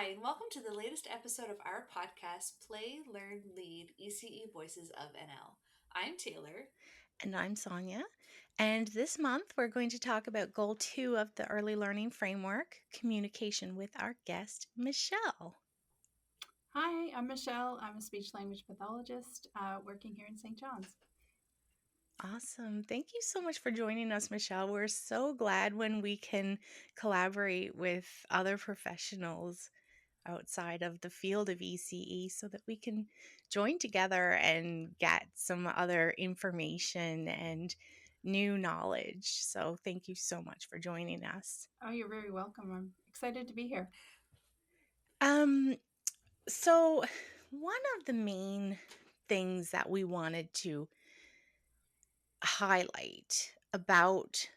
Hi, and welcome to the latest episode of our podcast, Play, Learn, Lead ECE Voices of NL. I'm Taylor. And I'm Sonia. And this month, we're going to talk about Goal 2 of the Early Learning Framework communication with our guest, Michelle. Hi, I'm Michelle. I'm a speech language pathologist working here in St. John's. Awesome. Thank you so much for joining us, Michelle. We're so glad when we can collaborate with other professionals outside of the field of ECE so that we can join together and get some other information and new knowledge. So, thank you so much for joining us. Oh, you're very welcome. I'm excited to be here. Um, So, one of the main things that we wanted to highlight about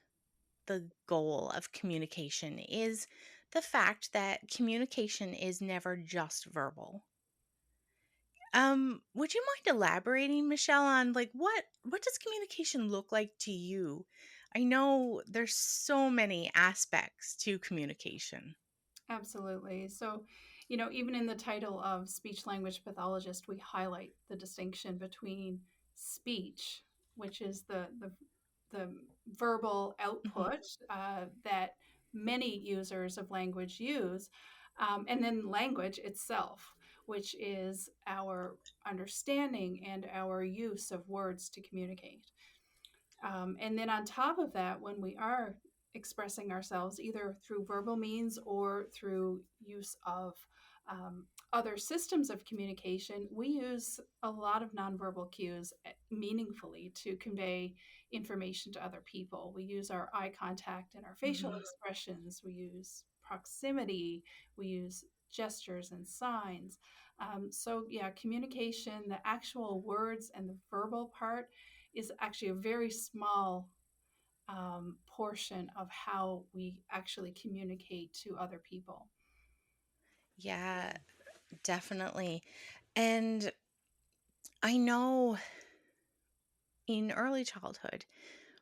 the goal of communication is the fact that communication is never just verbal. Would you mind elaborating, Michelle, on what does communication look like to you? I know there's so many aspects to communication. Absolutely. So, even in the title of speech language pathologist, we highlight the distinction between speech, which is the verbal Mhm. output that many users of language use, and then language itself, which is our understanding and our use of words to communicate. And then on top of that, when we are expressing ourselves either through verbal means or through use of other systems of communication, we use a lot of nonverbal cues meaningfully to convey information to other people. We use our eye contact and our facial Mhm. expressions, we use proximity, we use gestures and signs. Yeah, communication, the actual words and the verbal part is actually a very small portion of how we actually communicate to other people. Yeah, definitely. And I know in early childhood,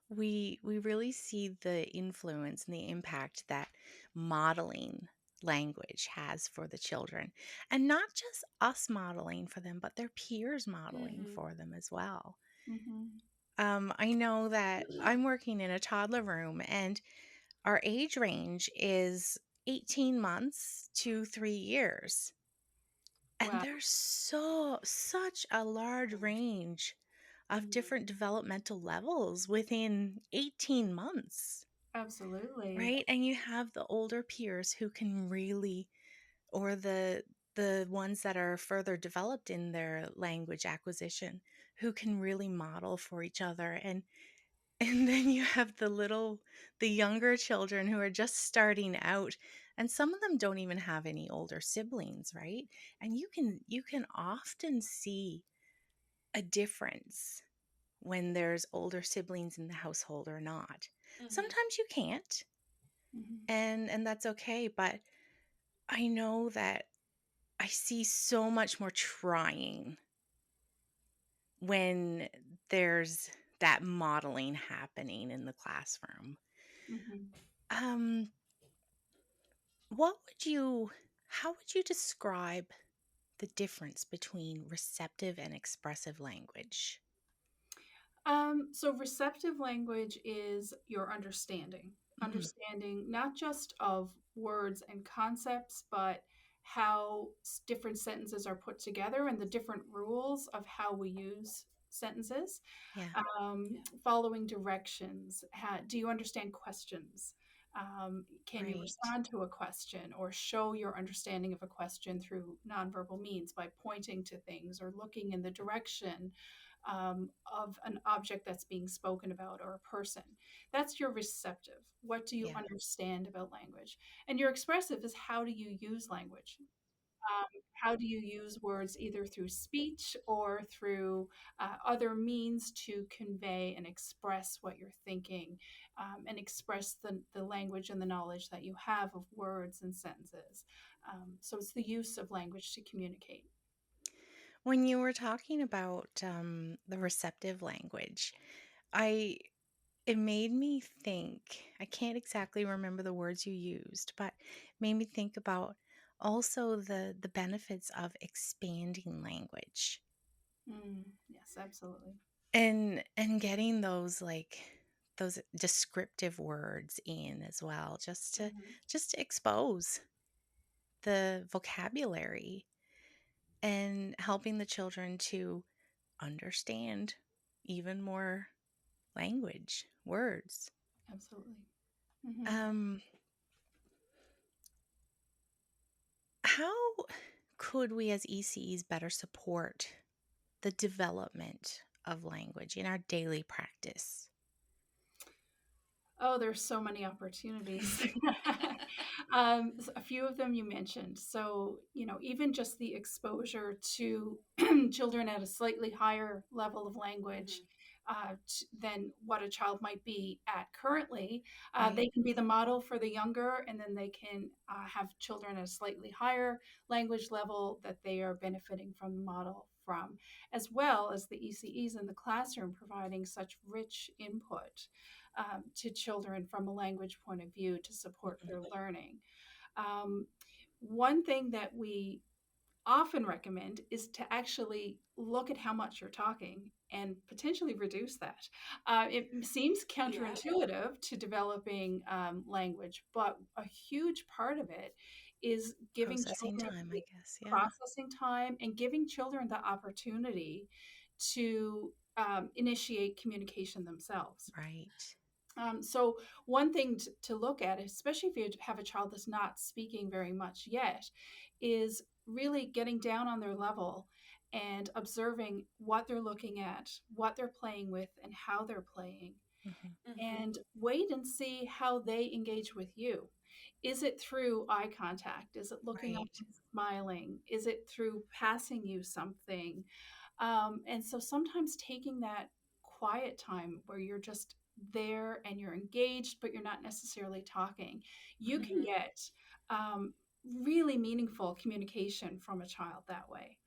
we really see the influence and the impact that modeling language has for the children, and not just us modeling for them, but their peers modeling Mm-hmm. for them as well. Mm-hmm. I know that I'm working in a toddler room, and our age range is 18 months to 3 years. And Wow, there's such a large range of Mm-hmm. different developmental levels within 18 months, absolutely. right? And you have the older peers who can really, or the ones that are further developed in their language acquisition, who can really model for each other. And then you have the younger children who are just starting out, and some of them don't even have any older siblings, right? And you can often see a difference when there's older siblings in the household or not. Mm-hmm. Sometimes you can't, Mm-hmm. and that's okay, but I know that I see so much more trying when there's that modeling happening in the classroom. Mm-hmm. Um, what would you how would you describe the difference between receptive and expressive language? So receptive language is your understanding, Mhm. understanding not just of words and concepts, but how different sentences are put together and the different rules of how we use sentences. Yeah, Following directions. Do you understand questions? Can you right. respond to a question or show your understanding of a question through nonverbal means by pointing to things or looking in the direction of an object that's being spoken about or a person? That's your receptive. What do you Yeah. understand about language? And your expressive is how do you use language? How do you use words either through speech or through other means to convey and express what you're thinking and express the language and the knowledge that you have of words and sentences? So it's the use of language to communicate. When you were talking about the receptive language, I it made me think. I can't exactly remember the words you used, but made me think about also the benefits of expanding language Yes, absolutely. and getting those descriptive words in as well, Hmm. just to expose the vocabulary and helping the children to understand even more language words. Absolutely. Hmm. um how could we as ECEs better support the development of language in our daily practice? Oh, there's so many opportunities. A few of them you mentioned. So, even just the exposure to children at a slightly higher level of language Hmm. than what a child might be at currently, Right. they can be the model for the younger, and then they can have children at a slightly higher language level that they are benefiting from the model from, as well as the ECEs in the classroom providing such rich input to children from a language point of view to support Mhm. their learning. Um, One thing that we often recommend is to actually look at how much you're talking and potentially reduce that. It seems Yeah. counterintuitive to developing language, but a huge part of it is giving Processing children time, I guess. Yeah. processing time and giving children the opportunity to initiate communication themselves. Right. So one thing to look at, especially if you have a child that's not speaking very much yet, is really getting down on their level and observing what they're looking at, what they're playing with, and how they're playing, Hmm. Hmm. and wait and see how they engage with you. Is it through eye contact? Is it looking up Right. and smiling? Is it through passing you something? And so sometimes taking that quiet time where you're just there and you're engaged, but you're not necessarily talking, you can Hmm. get really meaningful communication from a child that way.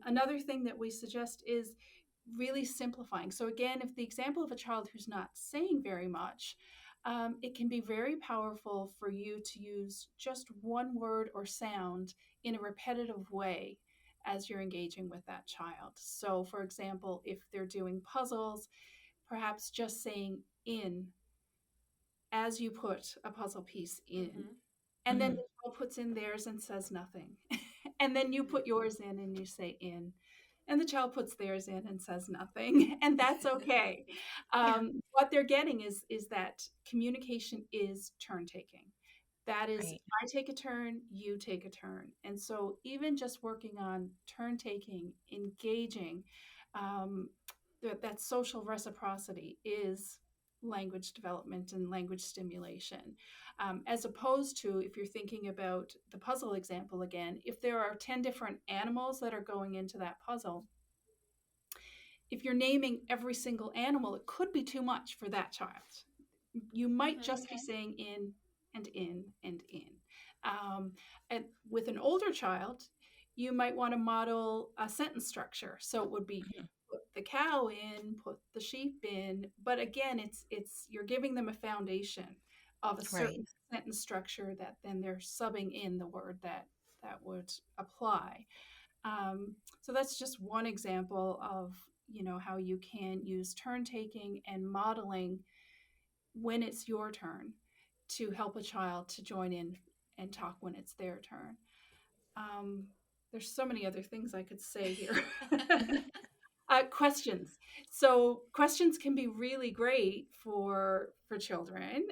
Another thing that we suggest is really simplifying. So, again, if the example of a child who's not saying very much, it can be very powerful for you to use just one word or sound in a repetitive way as you're engaging with that child. So, for example, if they're doing puzzles, perhaps just saying in as you put a puzzle piece in. Hmm. And then Hmm. the child puts in theirs and says nothing. And then you put yours in and you say in. And the child puts theirs in and says nothing. And that's okay. Yeah. What they're getting is that communication is turn taking. That is, Right. I take a turn, you take a turn. And so, even just working on turn taking, engaging, um, that social reciprocity is language development and language stimulation. As opposed to, if you're thinking about the puzzle example again, if there are 10 different animals that are going into that puzzle, if you're naming every single animal, it could be too much for that child. You might Hmm. just be saying in and in and in. Um, and with an older child, you might want to model a sentence structure. So it would be Mhm. put the cow in, put the sheep in. But again, it's you're giving them a foundation of a Right. certain sentence structure that then they're subbing in the word that would apply. So that's just one example of how you can use turn taking and modeling when it's your turn to help a child to join in and talk when it's their turn. Um, there's so many other things I could say here. Questions. So questions can be really great for children,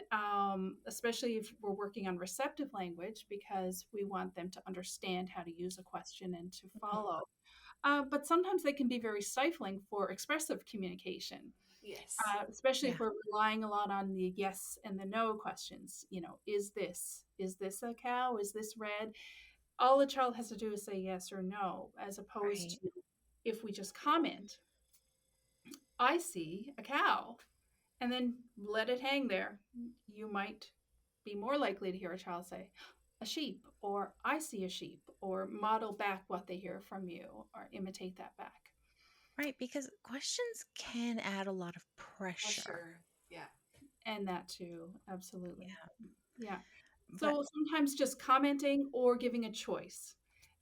especially if we're working on receptive language, because we want them to understand how to use a question and to Mhm. follow. But sometimes they can be very stifling for expressive communication, Yes. especially if Yeah. we're relying a lot on the yes and the no questions. Is this a cow? Is this red? All the child has to do is say yes or no, as opposed Right. to if we just comment, I see a cow, and then let it hang there. You might be more likely to hear a child say, a sheep, or I see a sheep, or model back what they hear from you, or imitate that back. Right. Because questions can add a lot of For pressure. sure. Yeah. And that too, absolutely. Yeah. Yeah. But So sometimes just commenting or giving a choice.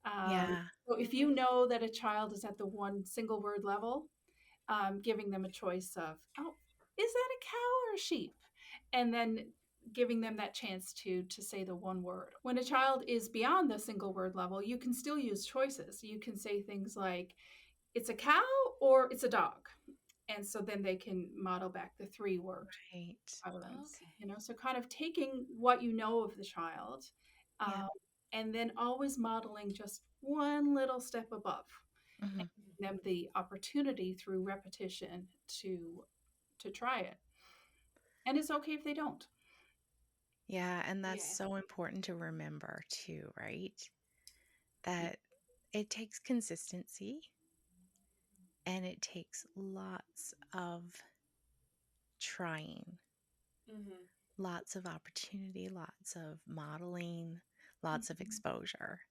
Um, yeah, so if Mm-hmm. you know that a child is at the one single word level, giving them a choice of, oh, is that a cow or a sheep? And then giving them that chance to say the one word. When a child is beyond the single word level, you can still use choices. You can say things like, it's a cow or it's a dog. And so then they can model back the three word right. utterance, Okay. so kind of taking what you know of the child, Yeah. um, and then always modeling just one little step above, and Hmm. giving them the opportunity through repetition to try it. And it's okay if they don't. Yeah, and that's Yeah. so important to remember too, right? That it takes consistency and it takes lots of trying, Mm-hmm. lots of opportunity, lots of modeling, lots of Mhm. exposure.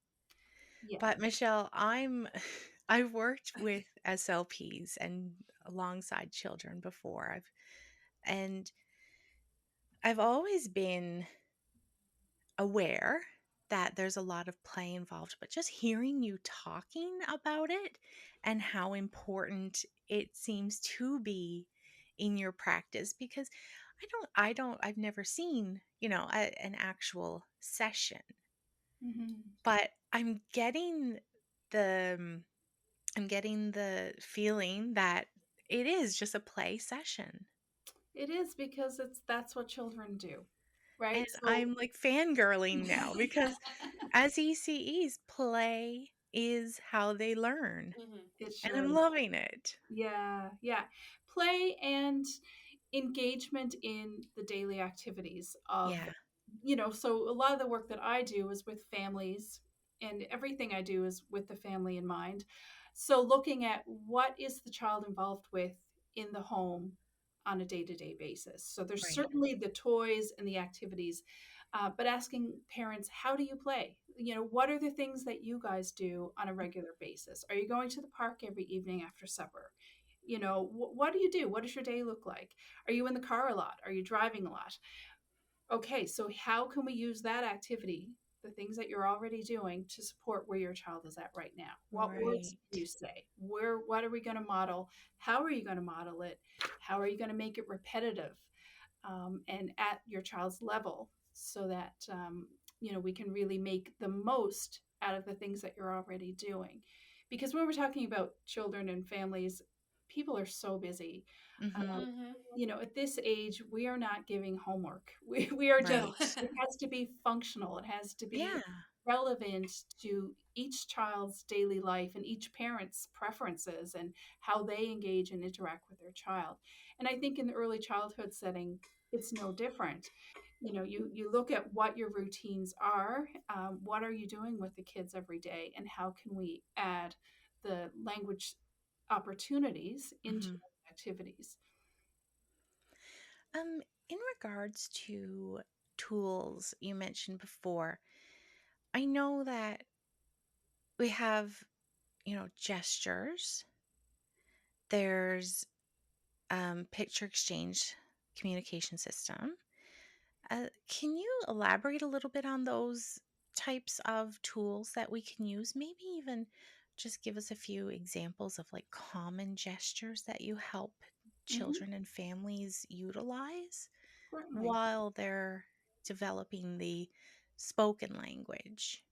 Yeah. But Michelle, I've worked with SLPs and alongside children before. And I've always been aware that there's a lot of play involved, but just hearing you talking about it and how important it seems to be in your practice, because I've never seen, an actual session, Hmm. but the, I'm getting the feeling that it is just a play session. It is because that's what children do, And right? So I'm like fangirling now because as ECEs, play is how they learn. Mm-hmm. it And sure I'm is. loving it. Yeah, yeah. Play and engagement in the daily activities of, Yeah. so a lot of the work that I do is with families, and everything I do is with the family in mind. So looking at what is the child involved with in the home on a day-to-day basis. So there's Right. certainly the toys and the activities, but asking parents, how do you play? What are the things that you guys do on a regular basis? Are you going to the park every evening after supper? What do you do? What does your day look like? Are you in the car a lot? Are you driving a lot? Okay, so how can we use that activity, the things that you're already doing, to support where your child is at right now? What words Right. can you say? What are we going to model? How are you going to model it? How are you going to make it repetitive, and at your child's level, so that we can really make the most out of the things that you're already doing? Because when we're talking about children and families, people are so busy. Mm-hmm. um, Mm-hmm. at this age, we are not giving homework. We are just, No. Right. it has to be functional. It has to be Yeah. relevant to each child's daily life and each parent's preferences and how they engage and interact with their child. And I think in the early childhood setting, it's no different. You look at what your routines are, what are you doing with the kids every day, and how can we add the language opportunities into Mm-hmm. those activities. In regards to tools you mentioned before, I know that we have, gestures. There's picture exchange communication system. Can you elaborate a little bit on those types of tools that we can use? Maybe even just give us a few examples of like common gestures that you help Hmm. children and families utilize Certainly. while they're developing the spoken language,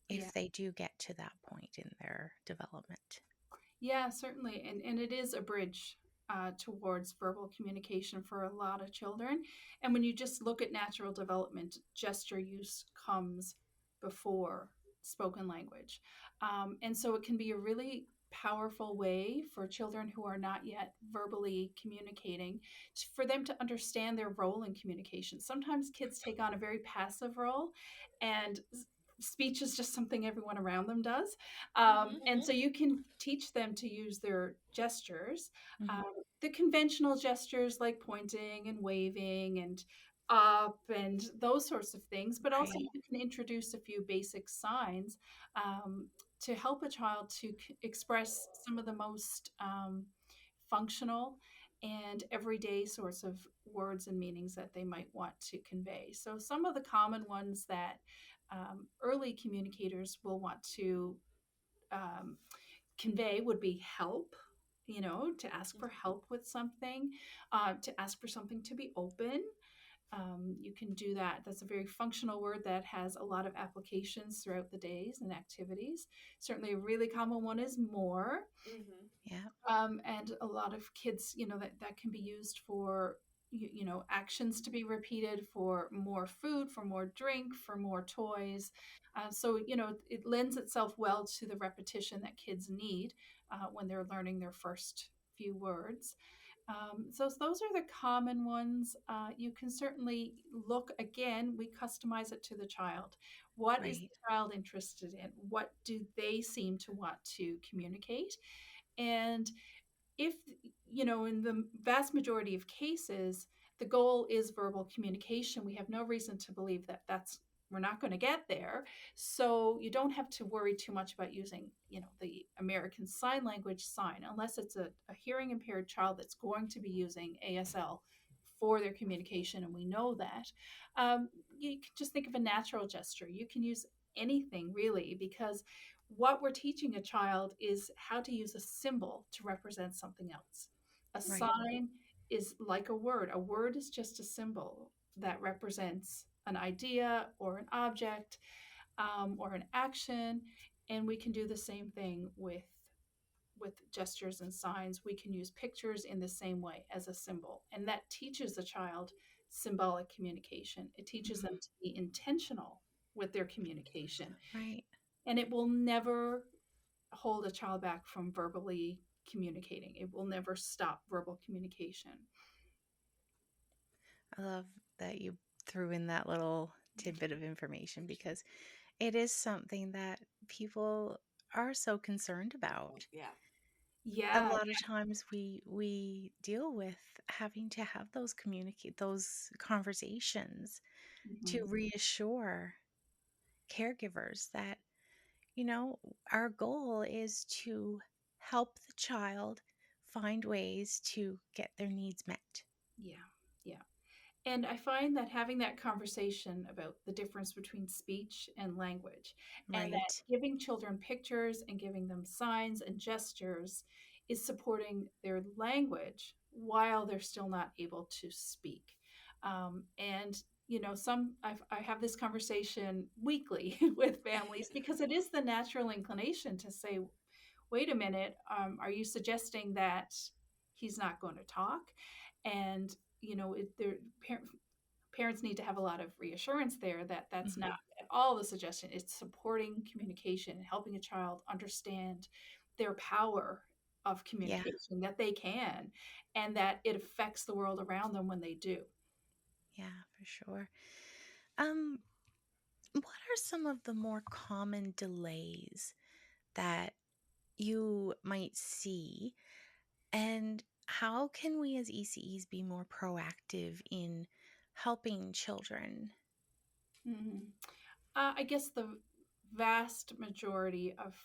Yeah. if they do get to that point in their development. Yeah, certainly. And it is a bridge towards verbal communication for a lot of children. And when you just look at natural development, gesture use comes before spoken language. And so it can be a really powerful way for children who are not yet verbally communicating, for them to understand their role in communication. Sometimes kids take on a very passive role, and speech is just something everyone around them does. Mm-hmm. And so you can teach them to use their gestures, Hmm. um, the conventional gestures like pointing and waving and up and those sorts of things, but also Right. you can introduce a few basic signs, to help a child to express some of the most functional and everyday sorts of words and meanings that they might want to convey. So, some of the common ones that early communicators will want to um, convey would be help, to ask for Mhm. help with something, to ask for something to be open. You can do that. That's a very functional word that has a lot of applications throughout the days and activities. Certainly, a really common one is more. Mhm. Yeah. And a lot of kids, that can be used for, actions to be repeated, for more food, for more drink, for more toys. So, it lends itself well to the repetition that kids need when they're learning their first few words. So those are the common ones. You can certainly look again, we customize it to the child. What is Right. the child interested in? What do they seem to want to communicate? And if, in the vast majority of cases, the goal is verbal communication, we have no reason to believe that we're not going to get there. So you don't have to worry too much about using, the American Sign Language sign, unless it's a hearing impaired child that's going to be using ASL for their communication, and we know that. You can just think of a natural gesture. You can use anything really, because what we're teaching a child is how to use a symbol to represent something else. A Right. sign is like a word. A word is just a symbol that represents an idea or an object, or an action. And we can do the same thing with gestures and signs. We can use pictures in the same way as a symbol. And that teaches the child symbolic communication. It teaches them Hmm. to be intentional with their communication. Right. And it will never hold a child back from verbally communicating. It will never stop verbal communication. I love that you threw in that little tidbit of information because it is something that people are so concerned Oh, about. yeah. A Yeah. lot of times we deal with having to have those conversations to Mhm. reassure caregivers that, you know, our goal is to help the child find ways to get their needs met. Yeah. Yeah. And I find that having that conversation about the difference between speech and language, and that Right. giving children pictures and giving them signs and gestures is supporting their language while they're still not able to speak. And I have this conversation weekly with families, because it is the natural inclination to say, wait a minute, are you suggesting that he's not going to talk? And parents need to have a lot of reassurance there that that's not Hmm. at all the suggestion. It's supporting communication and helping a child understand their power of Yeah. communication, that they can, and that it affects the world around them when they do. Yeah, for sure. Um, what are some of the more common delays that you might see, and how can we as ECEs be more proactive in helping children? Mhm. I guess the vast majority of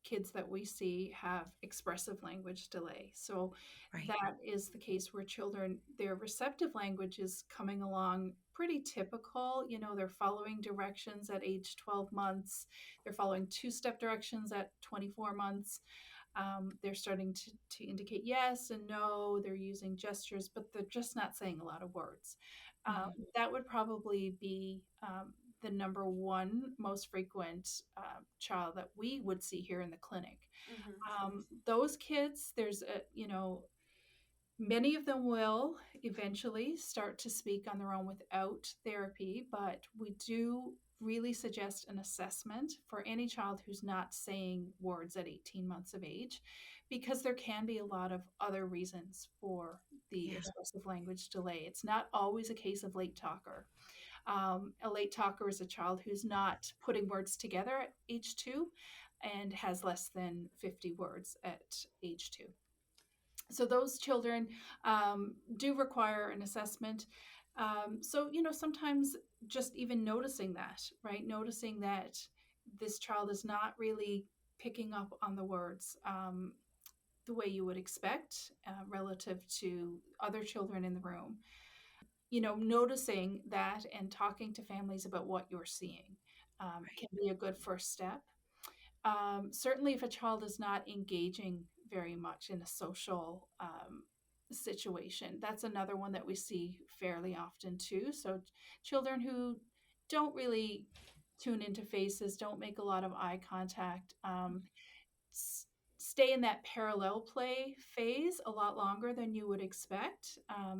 kids that we see have expressive language delay. So Right. that is the case where children, their receptive language is coming along pretty typical. They're following directions at age 12 months, they're following two-step directions at 24 months. They're starting to indicate yes and no. They're using gestures, but they're just not saying a lot of words. Hmm. That would probably be the number one most frequent child that we would see here in the clinic. Mhm. Those kids, many of them will eventually start to speak on their own without therapy, but we do really suggest an assessment for any child who's not saying words at 18 months of age, because there can be a lot of other reasons for the Yeah. expressive language delay. It's not always a case of late talker. A late talker is a child who's not putting words together at age 2 and has less than 50 words at age 2. So those children do require an assessment. So, sometimes just even noticing that, right? Noticing that this child is not really picking up on the words the way you would expect relative to other children in the room. Noticing that and talking to families about what you're seeing Right. can be a good first step. Certainly, if a child is not engaging very much in a social situation, that's another one that we see fairly often too. So, children who don't really tune into faces, don't make a lot of eye contact, s- stay in that parallel play phase a lot longer than you would expect,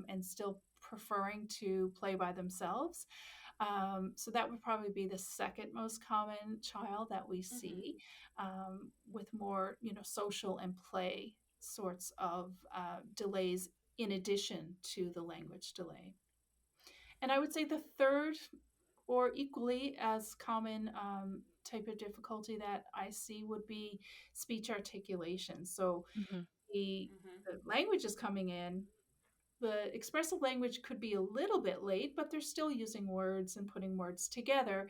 and still preferring to play by themselves. So that would probably be the second most common child that we Mm-hmm. see, with more, social and play sorts of delays in addition to the language delay. And I would say the third, or equally as common type of difficulty that I see, would be speech articulation. So Hmm. the Mm-hmm. the language is coming in. The expressive language could be a little bit late, but they're still using words and putting words together,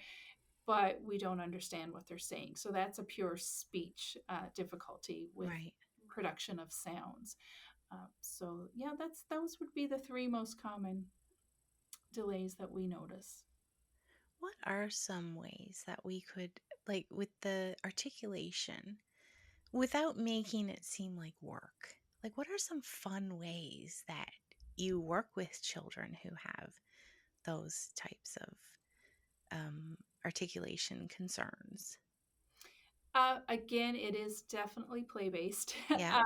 but we don't understand what they're saying. So that's a pure speech difficulty with Right. production of sounds. So yeah, those would be the three most common delays that we notice. What are some ways that we could, like with the articulation, without making it seem like work? Like, what are some fun ways that you work with children who have those types of articulation concerns? Again, it is definitely play based. Yeah.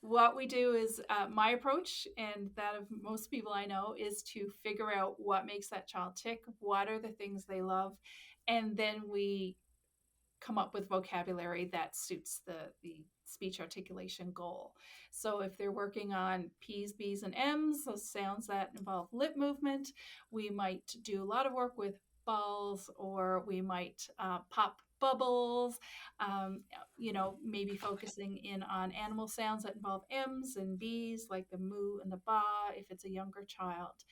What we do is my approach, and that of most people I know, is to figure out what makes that child tick, what are the things they love, and then we come up with vocabulary that suits the speech articulation goal. So if they're working on P's, B's, and M's, those sounds that involve lip movement, we might do a lot of work with balls, or we might pop bubbles, um, maybe focusing in on animal sounds that involve M's and B's, like the moo and the ba, if it's a younger child.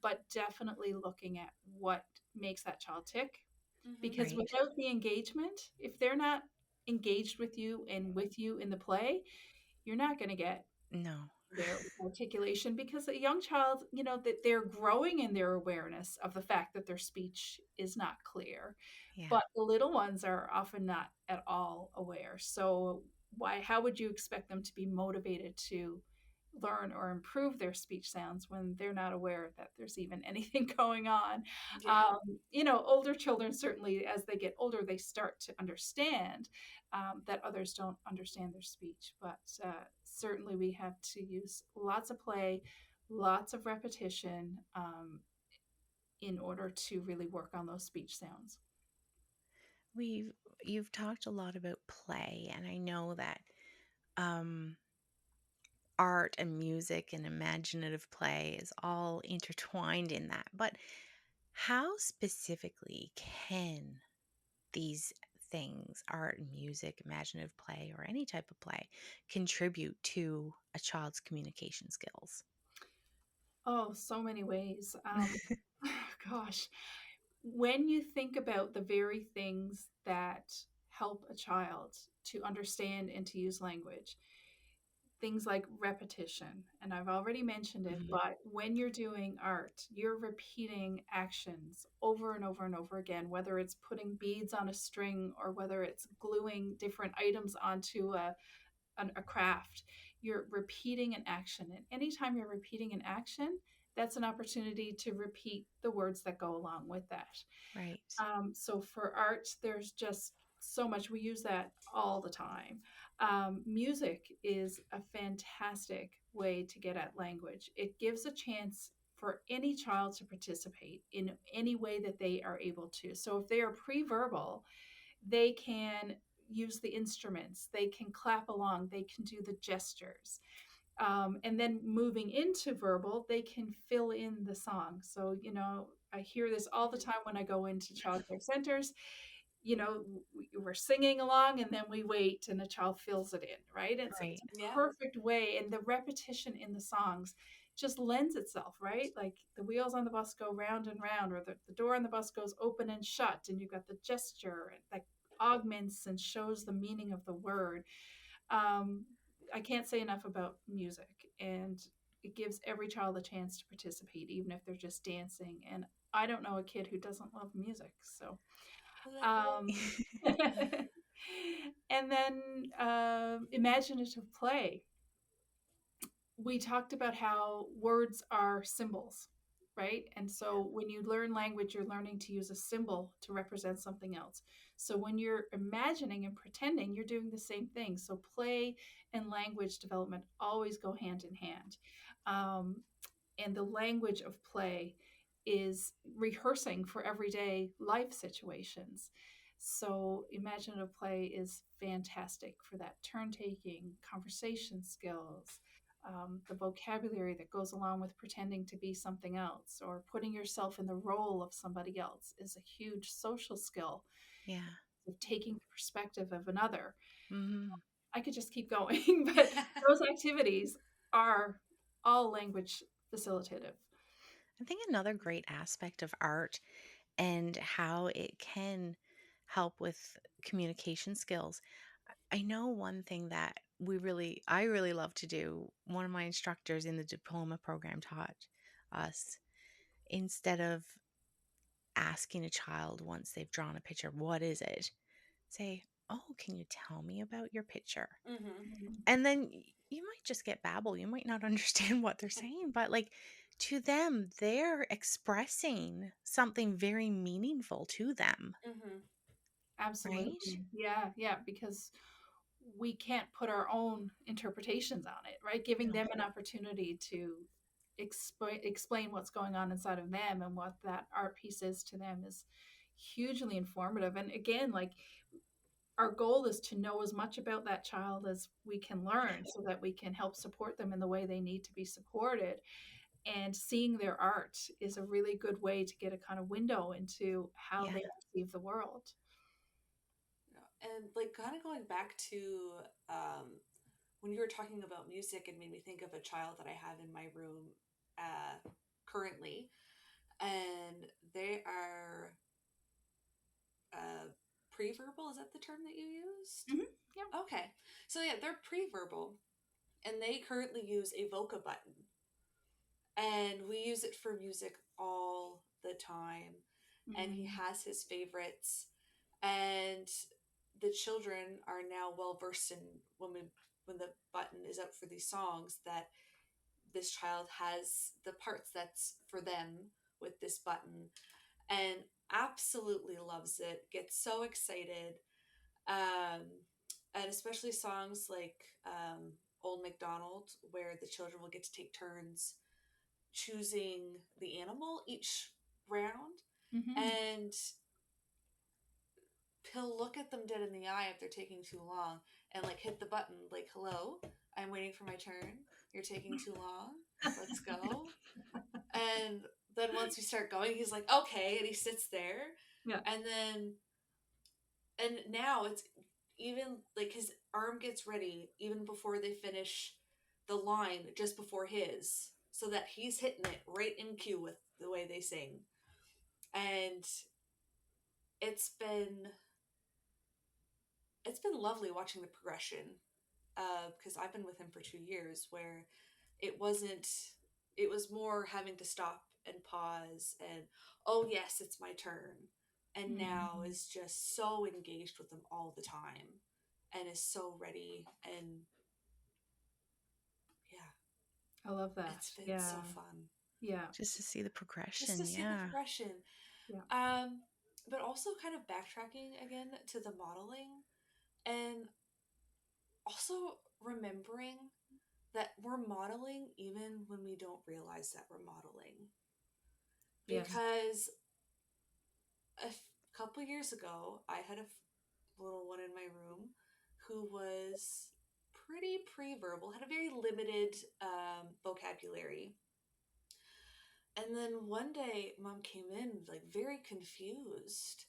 But definitely looking at what makes that child tick, Mm-hmm. because Right. without the engagement, if they're not engaged with you and with you in the play, you're not going to get No. their articulation, because a young child, that they're growing in their awareness of the fact that their speech is not clear, Yeah. but the little ones are often not at all aware. So how would you expect them to be motivated to learn or improve their speech sounds when they're not aware that there's even anything going on? Yeah. Older children, certainly as they get older, they start to understand that others don't understand their speech. But certainly we have to use lots of play, lots of repetition, in order to really work on those speech sounds. We've you've talked a lot about play, and I know that um art and music and imaginative play is all intertwined in that. But how specifically can these things, art, music, imaginative play, or any type of play, contribute to a child's communication skills? Oh, so many ways. Gosh, when you think about the very things that help a child to understand and to use language, things like repetition, and I've already mentioned it, Mhm. but when you're doing art, you're repeating actions over and over and over again, whether it's putting beads on a string or whether it's gluing different items onto a craft. You're repeating an action, and anytime you're repeating an action, that's an opportunity to repeat the words that go along with that. Right. So for art, there's just so much. We use that all the time. Music is a fantastic way to get at language. It gives a chance for any child to participate in any way that they are able to. So if they are pre-verbal, they can use the instruments, they can clap along, they can do the gestures. And then moving into verbal, they can fill in the song. So, I hear this all the Mm-hmm. time when I go into childcare centers. We're singing along and then we wait and the child fills it in, right? It's Right. a Yeah. perfect way. And the repetition in the songs just lends itself, right? Like the wheels on the bus go round and round, or the door on the bus goes open and shut, and you've got the gesture that augments and shows the meaning of the word. Um, I can't say enough about music, and it gives every child a chance to participate, even if they're just dancing. And I don't know a kid who doesn't love music. So, um, and then imaginative play. We talked about how words are symbols, right? And so when you learn language, you're learning to use a symbol to represent something else. So when you're imagining and pretending, you're doing the same thing. So play and language development always go hand in hand. Um, and the language of play is rehearsing for everyday life situations. So, imaginative play is fantastic for that turn taking, conversation skills, the vocabulary that goes along with pretending to be something else or putting yourself in the role of somebody else is a huge social skill Yeah. of taking the perspective of another. Hmm. I could just keep going, but those activities are all language facilitative. I think another great aspect of art and how it can help with communication skills. I know one thing that I really love to do. One of my instructors in the diploma program taught us, instead of asking a child once they've drawn a picture, what is it? Say, oh, can you tell me about your picture? Mm-hmm. Mhm. And then you might just get babble. You might not understand what they're saying, but like, to them, they're expressing something very meaningful to them, Mm-hmm. right? Absolutely. Yeah, yeah, because we can't put our own interpretations on it, right? Giving No. them an opportunity to explain what's going on inside of them and what that art piece is to them is hugely informative. And again, like our goal is to know as much about that child as we can learn so that we can help support them in the way they need to be supported. And seeing their art is a really good way to get a kind of window into how Yeah. they perceive the world. And like kind of going back to when you were talking about music, it made me think of a child that I have in my room currently, and they are pre-verbal. Is that the term that you used? Hmm. Yeah. Okay, so yeah, they're pre-verbal, and they currently use a Voca button, and we use it for music all the time. And he Mm. has his favorites, and the children are now well versed in when the button is up for these songs that this child has the parts that's for them with this button and absolutely loves it, gets so excited. um, and especially songs like Old MacDonald, where the children will get to take turns choosing the animal each round, Hmm. and he'll look at them dead in the eye if they're taking too long and like hit the button like, hello, I'm waiting for my turn, you're taking too long, let's go. And then once we start going, he's like, okay, and he sits there. Yeah. And then and now it's even like his arm gets ready even before they finish the line, just before his, so that he's hitting it right in cue with the way they sing. And it's been it's been lovely watching the progression, because I've been with him for 2 years, where it wasn't it was more having to stop and pause and, oh yes, it's my turn. And now Mhm. is just so engaged with them all the time and is so ready. And yeah, I love that. it's been so Yeah. fun Yeah. Just to see the just to progression. see the Yeah. progression. Yeah. um but also kind of backtracking again to the modeling, and also remembering that we're modeling even when we don't realize that we're modeling. Yes. Because couple years ago, I had a little one in my room who was pretty pre-verbal, had a very limited vocabulary. And then one day, mom came in like very confused.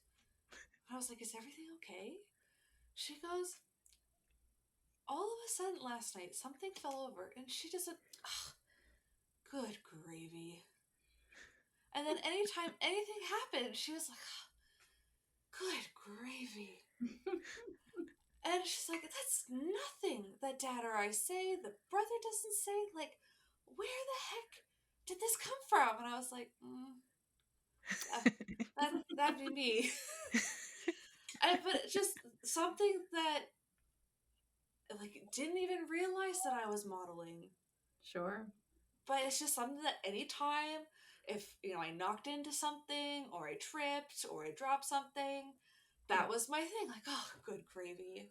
I was like, "Is everything okay?" She goes, "All of a sudden last night, something fell over," and she doesn't. Ugh, good gravy. And then anytime anything happened, she was like, "Good gravy." And she's like, that's nothing that dad or I say, the brother doesn't say. Like, where the heck did this come from? And I was like, uh, that'd be me. But it's just something that, like, didn't even realize that I was modeling. Sure. But it's just something that anytime, if, I knocked into something, or I tripped, or I dropped something, Yeah. that was my thing. Like, oh, good gravy.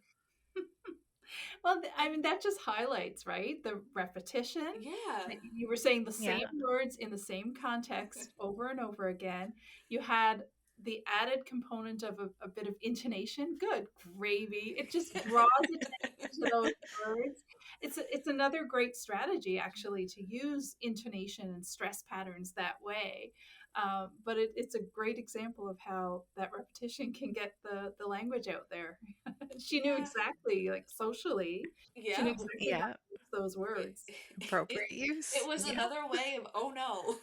Well, I mean, that just highlights, right? The repetition. Yeah. You were saying the Yeah. same words in the same context over and over again. You had the added component of a bit of intonation. Good gravy. It just draws attention to those words. It's another great strategy, actually, to use intonation and stress patterns that way. But it's a great example of how that repetition can get the language out there. She knew Yeah. exactly, like socially, she knew Yep. exactly how Yeah. to use those It, words. it, Appropriate it use. was Yeah. another way of, oh no.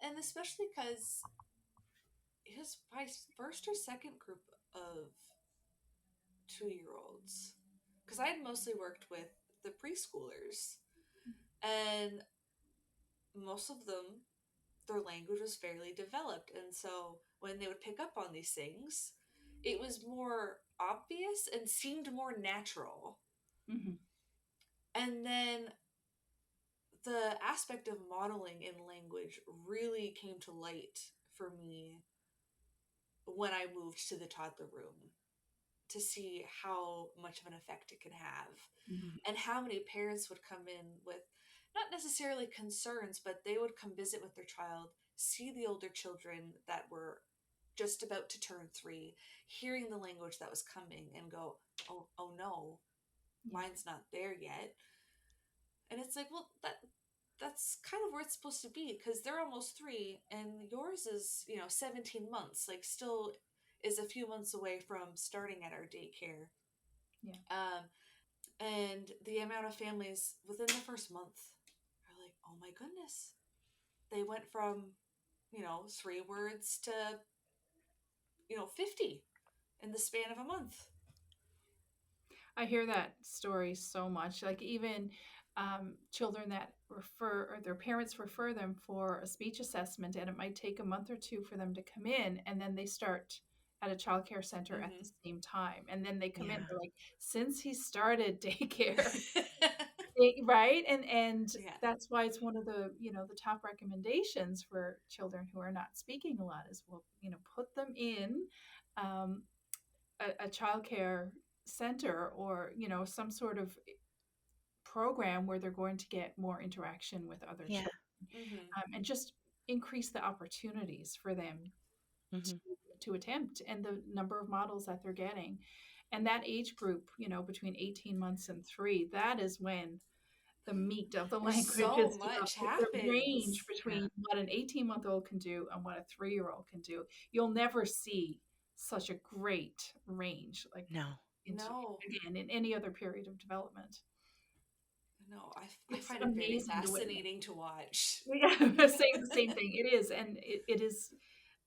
And especially because it was my first or second group of 2-year-olds. Because I had mostly worked with the preschoolers, and most of them, their language was fairly developed. And so when they would pick up on these things, it was more obvious and seemed more natural. Mhm. And then the aspect of modeling in language really came to light for me when I moved to the toddler room, to see how much of an effect it can have, Mhm. and how many parents would come in with not necessarily concerns, but they would come visit with their child, see the older children that were just about to turn 3, hearing the language that was coming, and go, oh no, Yeah. mine's not there yet. And it's like, well, that's kind of where it's supposed to be, because they're almost 3 and yours is 17 months, like, still is a few months away from starting at our daycare. Yeah. And the amount of families within the first month are like, oh my goodness, they went from 3 words to 50 in the span of a month. I hear that story so much. Like even children that refer or their parents refer them for a speech assessment, and it might take a month or two for them to come in, and then they start at a childcare center at the Mm-hmm. same time, and then they come in. Yeah. They're like, since he started daycare, Yeah. right? And that's why it's one of the top recommendations for children who are not speaking a lot is, well, put them in. Um, a childcare center, or some sort of program where they're going to get more interaction with other Yeah. children, Mm-hmm. and just increase the opportunities for them to, Hmm. to attempt, and the number of models that they're getting. And that age group, between 18 months and 3, that is when the meat of the Where language so is much the range happens. between Yeah. what an 18-month-old can do and what a 3-year-old can do. You'll never see such a great range like No. into, No, again, in any other period of development. no, I It's find it very amazing to witness. fascinating to watch. Yeah, the same thing. It is, and it is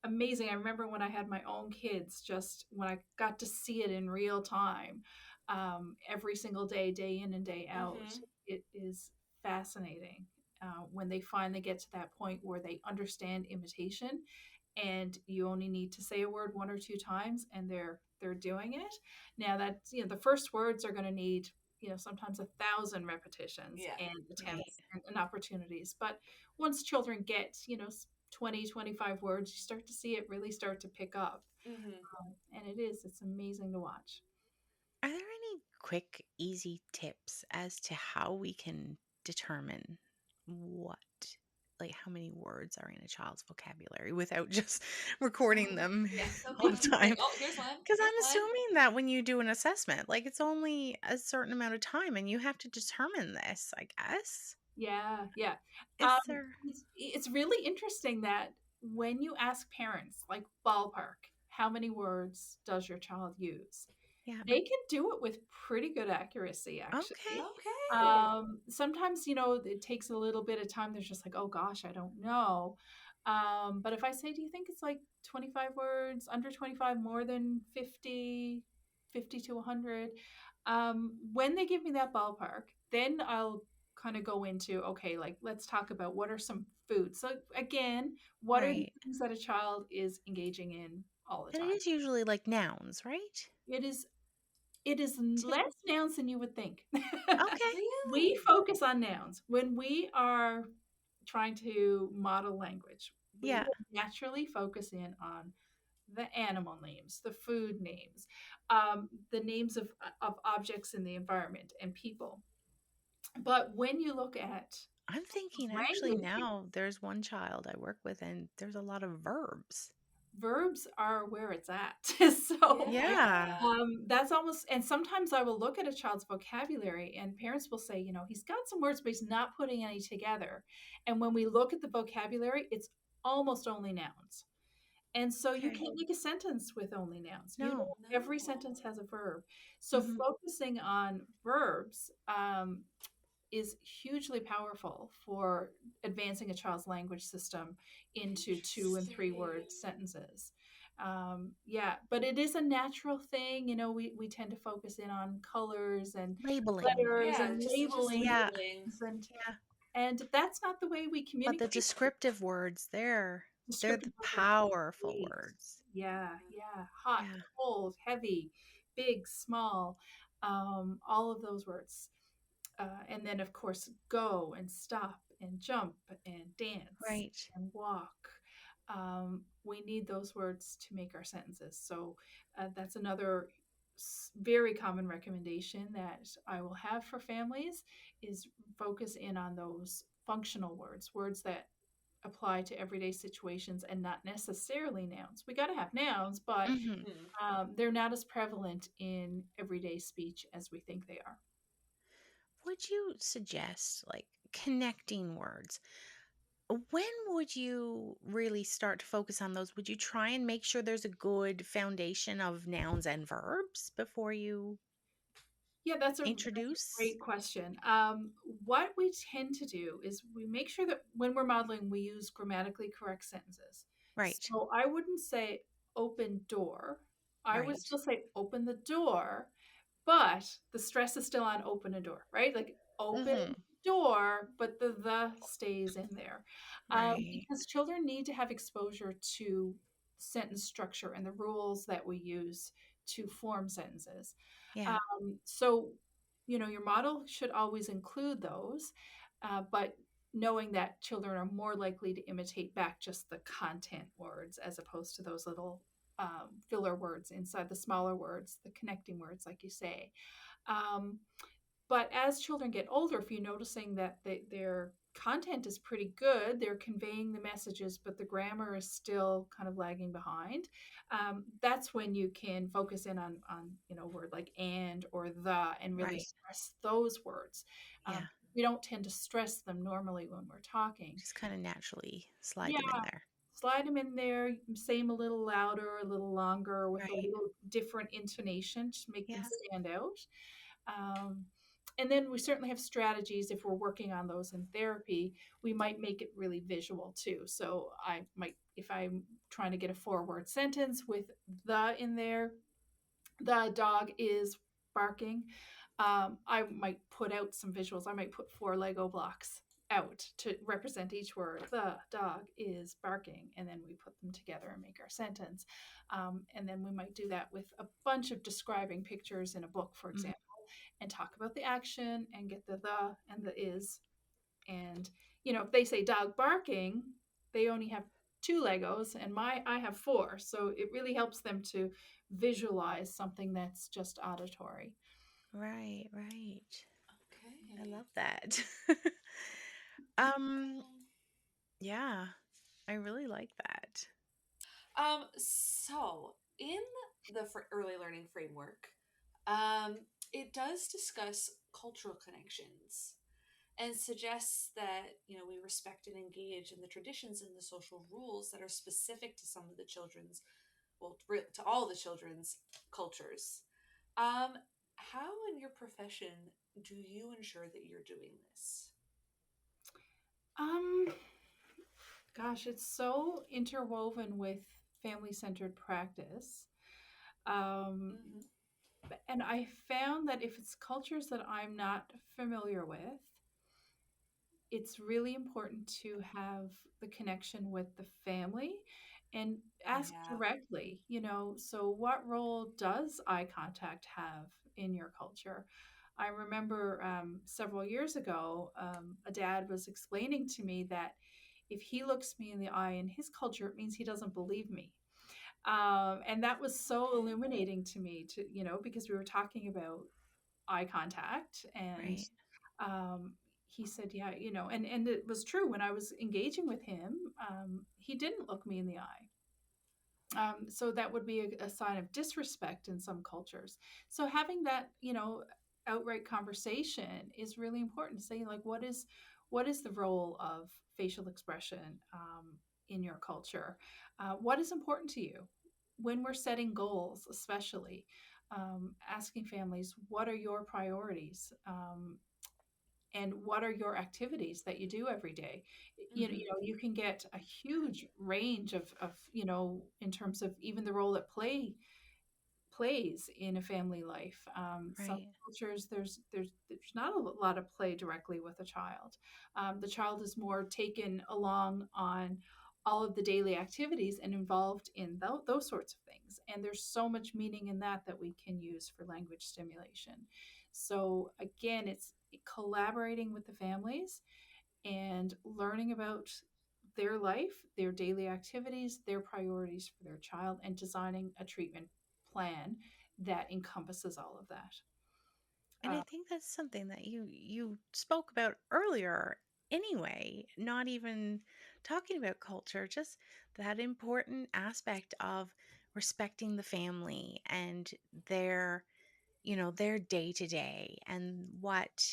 amazing. I remember when I had my own kids, just when I got to see it in real time, every single day, day in and day out. Mm-hmm. It is fascinating when they finally get to that point where they understand imitation, and you only need to say a word 1 or 2 times, and they're doing it. Now that the first words are going to need sometimes 1,000 repetitions Yeah. and Right. attempts and opportunities. But once children get 20, 25 words, you start to see it really start to pick up. Mm-hmm. And it's amazing to watch. Are there any quick, easy tips as to how we can determine what, like how many words are in a child's vocabulary without just recording Oh, them yeah. So all the quick. Like, time? oh, here's one. Because Here's I'm one. assuming that when you do an assessment, like it's only a certain amount of time and you have to determine this, I guess. Yeah, yeah. Is there, It's really interesting that when you ask parents, like ballpark, how many words does your child use? yeah. They can do it with pretty good accuracy, Okay. actually. Okay. Sometimes, it takes a little bit of time. There's just like, oh gosh, I don't know. But if I say, do you think it's like 25 words, under 25, more than 50? 50 to 100. When they give me that ballpark, then I'll kind of go into, okay, like let's talk about what are some foods. So again, what are the Right. things that a child is engaging in all the And it time? is usually like nouns, right? It is it is Too. less nouns than you would think. Okay. We Really? focus on nouns when we are trying to model language. We Yeah. will naturally focus in on the animal names, the food names, the names of objects in the environment and people. But when you look at I'm thinking actually language, now there's one child I work with and there's a lot of verbs. verbs are where it's at. So Yeah. Yeah. that's almost, and sometimes I will look at a child's vocabulary and parents will say, he's got some words, but he's not putting any together. And when we look at the vocabulary, it's almost only nouns. And so you Okay. can't make a sentence with only nouns. No. Every No. sentence has a verb. So Hmm. focusing on verbs is hugely powerful for advancing a child's language system into 2 and 3 word Interesting. sentences. Yeah, but it is a natural thing. We tend to focus in on colors and Labeling. letters Yeah, and just labeling Yeah. labeling. and Yeah. and that's not the way we But the communicate. descriptive words, they're Descriptive the words are powerful great. words. Yeah, Mhm. yeah. Hot, Yeah. cold, heavy, big, small, all of those words. And then, of course, go and stop and jump and dance Right. and walk. We need those words to make our sentences. So that's another very common recommendation that I will have for families is focus in on those functional words, words that apply to everyday situations and not necessarily nouns. We got to have nouns, but Hmm. Mhm. they're not as prevalent in everyday speech as we think they are. Would you suggest like connecting words? When would you really start to focus on those? Would you try and make sure there's a good foundation of nouns and verbs before you Yeah, that's a introduce? great question. What we tend to do is we make sure that when we're modeling, we use grammatically correct sentences. Right. So I wouldn't say open door. I would Right. still say open the door, but the stress is still on open a door, right? Like open Hmm. door, but the stays in there. Right. Because children need to have exposure to sentence structure and the rules that we use to form sentences. Yeah. So, your model should always include those, but knowing that children are more likely to imitate back just the content words as opposed to those little filler words inside the smaller words, the connecting words, like you say. Um, but as children get older, if you're noticing that their content is pretty good, they're conveying the messages, but the grammar is still kind of lagging behind. That's when you can focus in on a word like and or the and really Right. stress those words. Yeah. We don't tend to stress them normally when we're talking. Just kind of naturally slide Yeah, them in there. slide them in there, say them a little louder, a little longer, with a Right. little different intonation to make them Yeah. stand out. Um, and then we certainly have strategies if we're working on those in therapy. We might make it really visual too. So I might, if I'm trying to get a 4 word sentence with the in there, the dog is barking. I might put out some visuals. I might put 4 Lego blocks out to represent each word. The dog is barking, and then we put them together and make our sentence. And then we might do that with a bunch of describing pictures in a book, for Mm. example, and talk about the action and get the and the is. And if they say dog barking, they only have 2 Legos, and I have 4. So it really helps them to visualize something that's just auditory. Right. Right. I Okay. love that. um. Um, Yeah. I really like that. so in the early learning framework, um, it does discuss cultural connections and suggests that we respect and engage in the traditions and the social rules that are specific to some of the children's, well, to all the children's cultures. How in your profession do you ensure that you're doing this? Um, Gosh, it's so interwoven with family centered practice. Um, Mm-hmm. And I found that if it's cultures that I'm not familiar with, it's really important to have the connection with the family and ask Yeah. directly, so what role does eye contact have in your culture? I remember several years ago, a dad was explaining to me that if he looks me in the eye in his culture, it means he doesn't believe me. And that was so Okay. illuminating to me, because we were talking about eye contact. And Right. um, he said, yeah, and it was true. When I was engaging with him, he didn't look me in the eye. So that would be a sign of disrespect in some cultures. So having that, outright conversation is really important. Saying, like, what is the role of facial expression in your culture? What is important to you when we're setting goals, especially asking families, what are your priorities? And what are your activities that you do every day? Hmm. You can get a huge range of in terms of even the role that plays in a family life. Some Right. cultures, there's not a lot of play directly with a child. The child is more taken along on all of the daily activities and involved in those sorts of things. And there's so much meaning in that we can use for language stimulation. So again, it's collaborating with the families and learning about their life, their daily activities, their priorities for their child, and designing a treatment plan that encompasses all of that. And I think that's something that you spoke about earlier anyway, not even talking about culture, just that important aspect of respecting the family and their, their day to day and what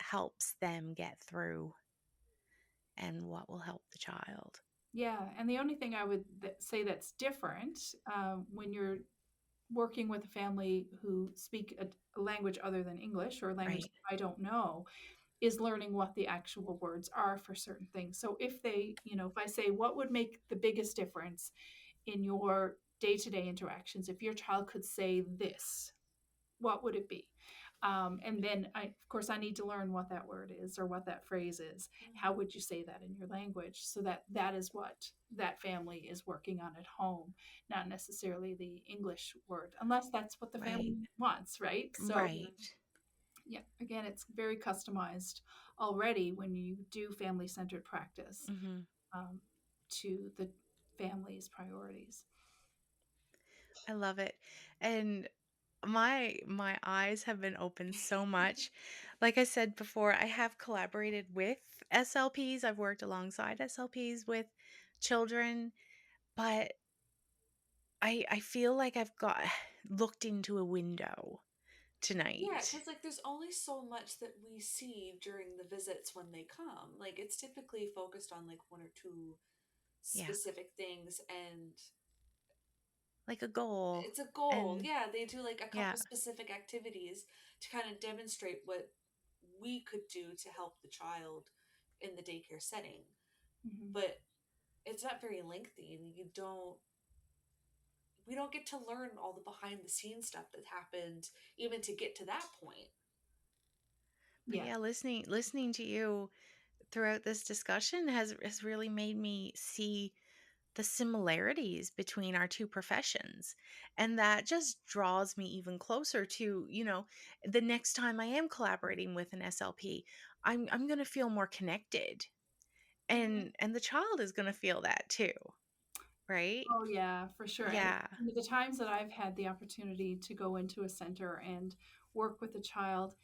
helps them get through and what will help the child. Yeah, and the only thing I would say that's different when you're working with a family who speak a language other than English or a language Right. that I don't know is learning what the actual words are for certain things. So if I say, what would make the biggest difference in your day-to-day interactions if your child could say this, what would it be? And then of course, I need to learn what that word is or what that phrase is. How would you say that in your language? So that is what that family is working on at home, not necessarily the English word, unless that's what the Right. family wants, right? So Hmm. Right. yeah, again, it's very customized already when you do family-centered practice Hmm. um, to the family's priorities. I love it. And my eyes have been opened so much. Like I said before, I have collaborated with SLPs. I've worked alongside SLPs with children, but I feel like I've got looked into a window Yeah, tonight. because like there's only so much that we see during the visits when they come. Like it's typically focused on like one or two Yeah, specific things, and like a goal. it's a goal. And Yeah, they do like a yeah, couple specific activities to kind of demonstrate what we could do to help the child in the daycare setting. Mhm. But it's not very lengthy, and we don't get to learn all the behind the scenes stuff that happened even to get to that point. but Yeah, yeah, listening to you throughout this discussion has really made me see the similarities between our two professions. And that just draws me even closer to, the next time I am collaborating with an SLP, I'm going to feel more connected. Hmm. And the child is going to feel that too, right? oh yeah, for sure. And Yeah. the times that I've had the opportunity to go into a center and work with a child,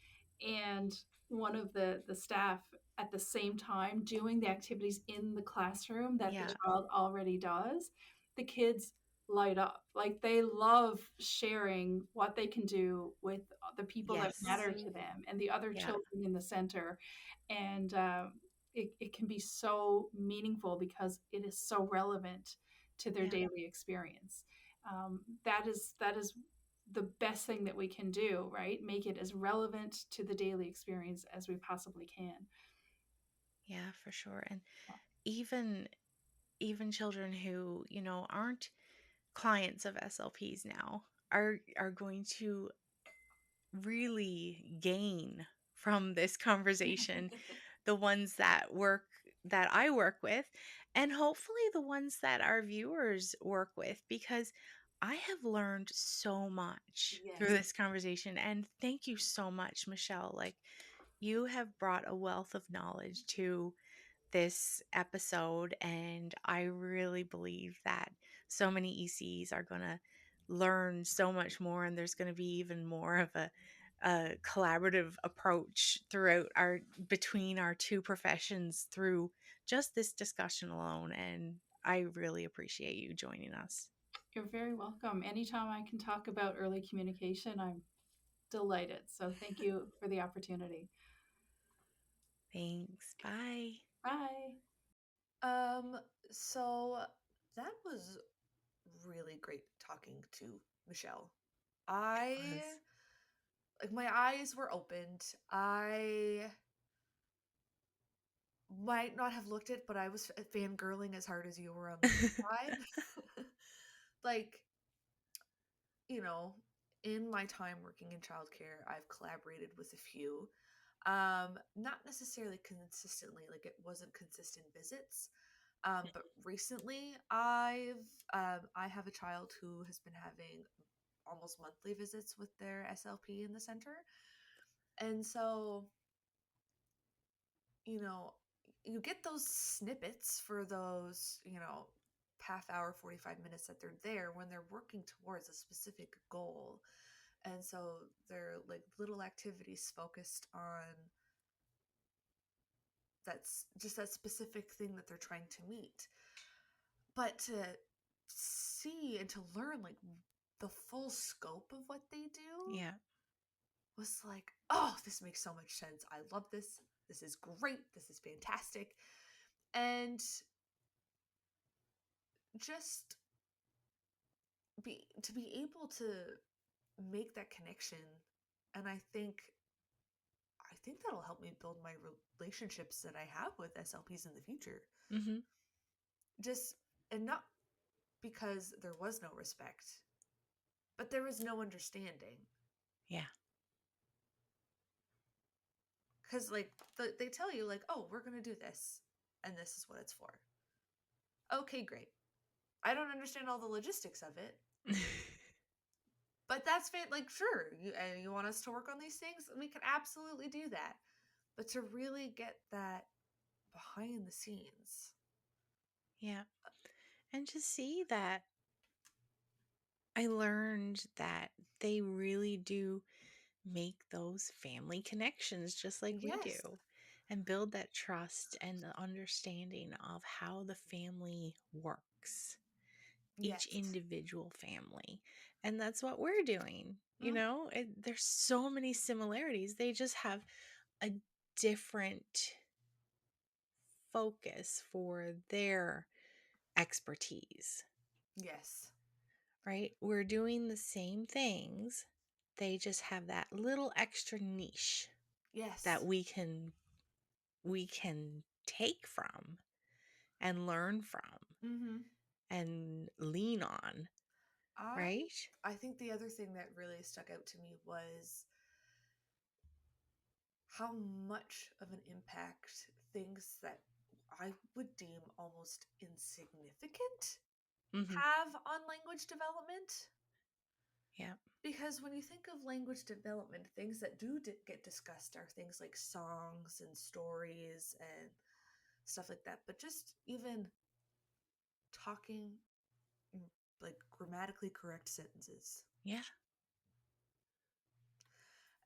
and one of the staff at the same time doing the activities in the classroom that the Yeah. child already does, the kids light up. Like they love sharing what they can do with the people that Yes. matter Hmm. to them and the other Yeah. children in the center. And it can be so meaningful because it is so relevant to their Yeah. daily experience. That is the best thing that we can do, right? Make it as relevant to the daily experience as we possibly can. Yeah, for sure. And even even children who, aren't clients of SLPs now are going to really gain from this conversation, the ones that I work with, and hopefully the ones that our viewers work with, because I have learned so much through Yes. this conversation. And thank you so much, Michelle. Like, you have brought a wealth of knowledge to this episode, and I really believe that so many ECs are going to learn so much more, and there's going to be even more of a collaborative approach throughout our between our two professions through just this discussion alone. And I really appreciate you joining us. You're very welcome. Anytime I can talk about early communication, I'm delighted. So thank you for the opportunity. Thanks. Bye. Bye. Um, so that was really great talking to Michelle. It I was. like my eyes were opened. I might not have looked it, but I was fangirling as hard as you were on the inside. Like, you know, in my time working in childcare, I've collaborated with a few. Not necessarily consistently, like it wasn't consistent visits. But recently I have a child who has been having almost monthly visits with their SLP in the center. And so, you know, you get those snippets for those, half hour, 45 minutes that they're there when they're working towards a specific goal. And so they're like little activities focused on that's just that specific thing that they're trying to meet. But to see and to learn like the full scope of what they do Yeah. was like, oh, this makes so much sense. I love this. This is great. This is fantastic. And just be able to make that connection. And I think that'll help me build my relationships that I have with SLPs in the future. Mm-hmm. Just and not because there was no respect, but there was no understanding. Yeah. Because like they tell you like, oh, we're gonna do this, and this is what it's for. Okay, great. I don't understand all the logistics of it, but that's like sure, you want us to work on these things, we can absolutely do that. But to really get that behind the scenes, Yeah. And to see that I learned that they really do make those family connections just like we do, yes, and build that trust and the understanding of how the family works, each yes, individual family. And that's what we're doing. mm, There's so many similarities. They just have a different focus for their expertise, yes, right? We're doing the same things. They just have that little extra niche yes. that we can take from and learn from Mm-hmm. and lean on, I right? I think the other thing that really stuck out to me was how much of an impact things that I would deem almost insignificant Mm-hmm. have on language development. Yeah. Because when you think of language development, things that do get discussed are things like songs and stories and stuff like that. But just even talking mm, like grammatically correct sentences Yeah.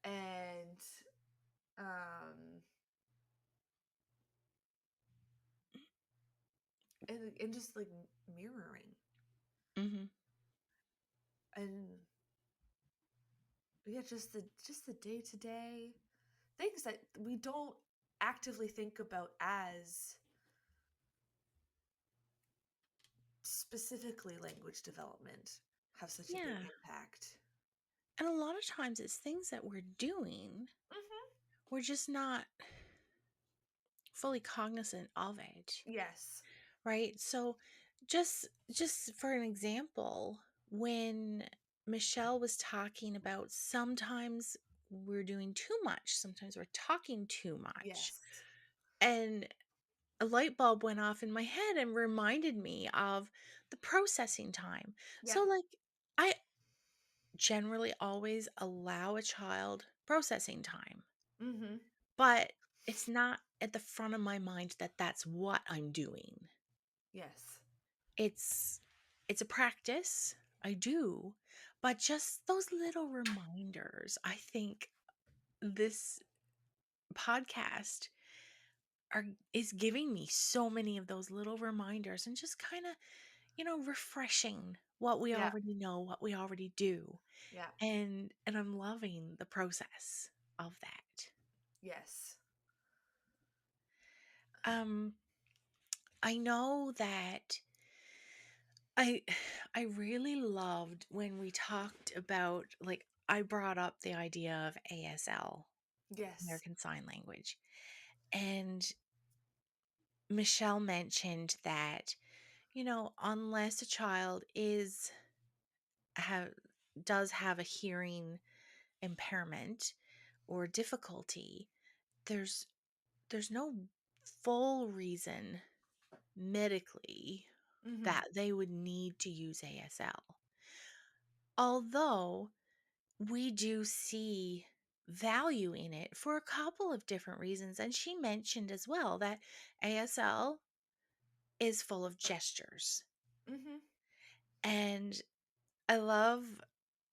and um and just like mirroring Mm-hmm. and yeah, just the day to day things that we don't actively think about as specifically language development have such a big Yeah. impact. And a lot of times it's things that we're doing, Hmm. we're just not fully cognizant of it, Yes. right? So just for an example, when Michelle was talking about sometimes we're doing too much. Sometimes we're talking too much. Yes. And a light bulb went off in my head and reminded me of the processing time. Yeah. So, like, I generally always allow a child processing time, Mm-hmm. but it's not at the front of my mind that that's what I'm doing. Yes. It's it's a practice. I do, but just those little reminders. I think this podcast are is giving me so many of those little reminders and just kind of, refreshing what we Yeah. already know, what we already do. Yeah. And I'm loving the process of that. Yes. Um I know that I I really loved when we talked about, like, I brought up the idea of ASL, Yes. American Sign Language. And Michelle mentioned that, unless a child have does have a hearing impairment or difficulty, there's there's no full reason medically Mm-hmm. that they would need to use ASL. Although we do see value in it for a couple of different reasons. And she mentioned as well that ASL is full of gestures. Mm-hmm. And I love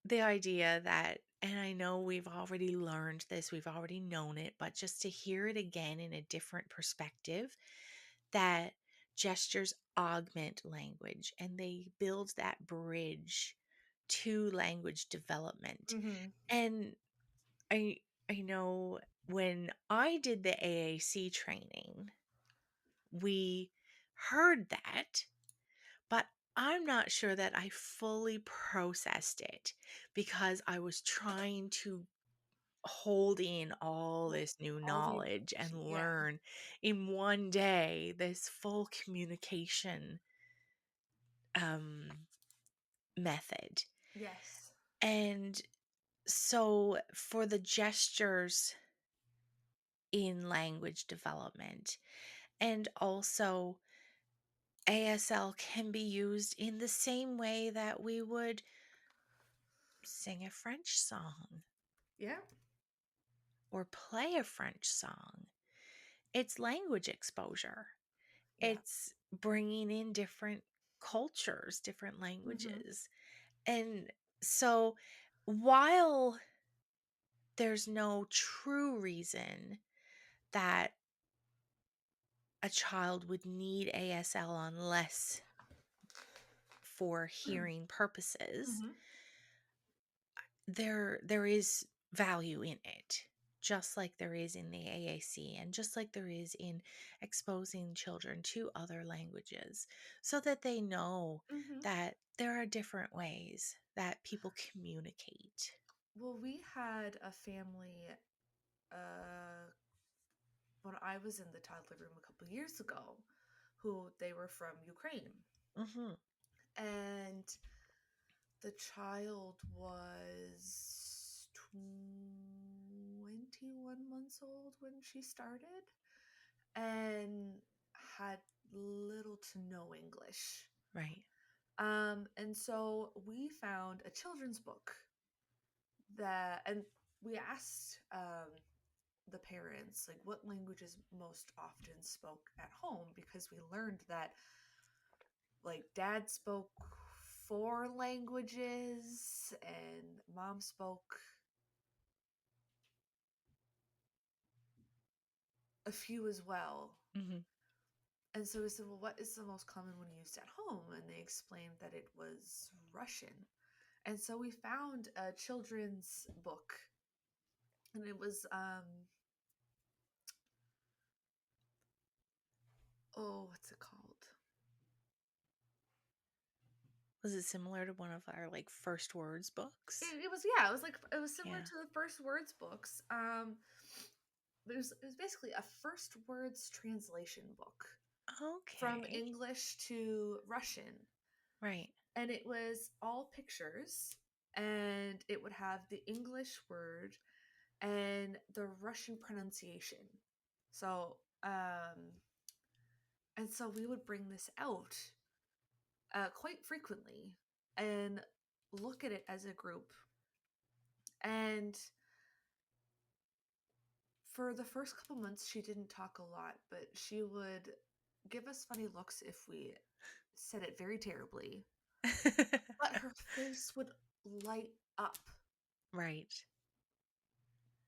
the idea that, and I know we've already learned this, we've already known it, but just to hear it again in a different perspective, that gestures augment language and they build that bridge to language development. Mm-hmm. And I I know when I did the AAC training, we heard that, but I'm not sure that I fully processed it because I was trying to hold in all Well, this new all the knowledge and information. Yeah. learn in one day this full communication um, method. Yes. And so for the gestures in language development, and also ASL can be used in the same way that we would sing a French song Yeah. or play a French song. It's language exposure. Yeah. It's bringing in different cultures, different Mm-hmm. languages. And so while there's no true reason that a child would need ASL unless for hearing purposes, Mm-hmm. there is value in it, just like there is in the AAC and just like there is in exposing children to other languages so that they know Mm-hmm. that there are different ways that people communicate. Well, we had a family uh when I was in the toddler room a couple years ago who they were from Ukraine. Hmm. And the child was 21 months old when she started and had little to no English. Right. And so we found a children's book and we asked the parents, like, what language is most often spoke at home, because we learned that, like, dad spoke 4 languages and mom spoke a few as well. Hmm. And so we said, well, what is the most common one used at home? And they explained that it was Russian. And so we found a children's book, and it was oh, what's it called? Was it similar to one of our, like, first words books? It was, yeah, it was similar Yeah. to the first words books. It was basically a first words translation book from Okay. English to Russian, Right. and it was all pictures, and it would have the English word and the Russian pronunciation. So, and so we would bring this out quite frequently and look at it as a group. And for the first couple months, she didn't talk a lot, but she would give us funny looks if we said it very terribly. But her face would light up Right.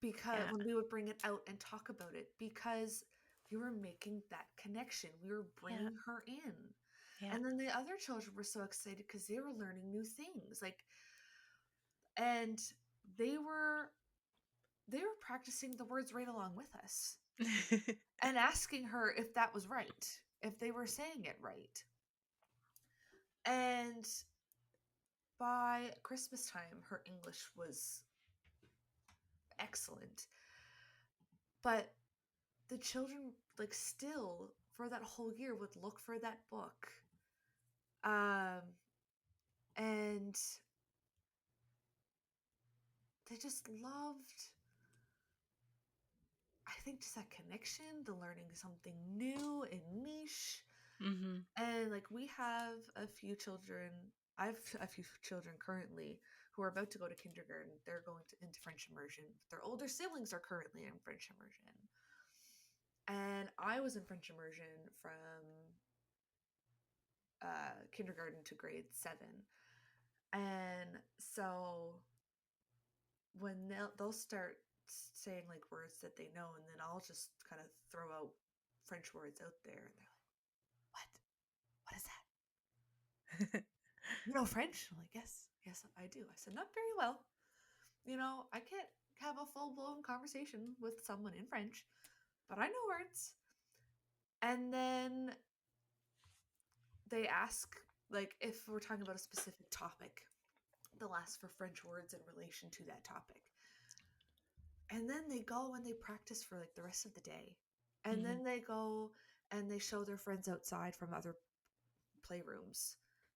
because Yeah. when we would bring it out and talk about it, because we were making that connection, we were Yeah. bringing her in. Yeah. And then the other children were so excited because they were learning new things, like, and they were practicing the words right along with us and asking her if that was right, if they were saying it right. And by Christmas time, her English was excellent. But the children, like, still for that whole year would look for that book. Um, and they just loved, I think, just that connection, the learning something new and niche. Mm-hmm. And like, we have a few children, I have a few children currently who are about to go to kindergarten. They're going into French immersion. Their older siblings are currently in French immersion. And I was in French immersion from kindergarten to grade 7. And so when they'll start saying like words that they know, and then I'll just kind of throw out French words out there, and they're like, what is that? You know French? I'm like, yes, I do. I said, not very well. I can't have a full-blown conversation with someone in French, but I know words. And then they ask, like, if we're talking about a specific topic, they'll ask for French words in relation to that topic. And then they go and they practice for like the rest of the day. And Mm-hmm. then they go and they show their friends outside from other playrooms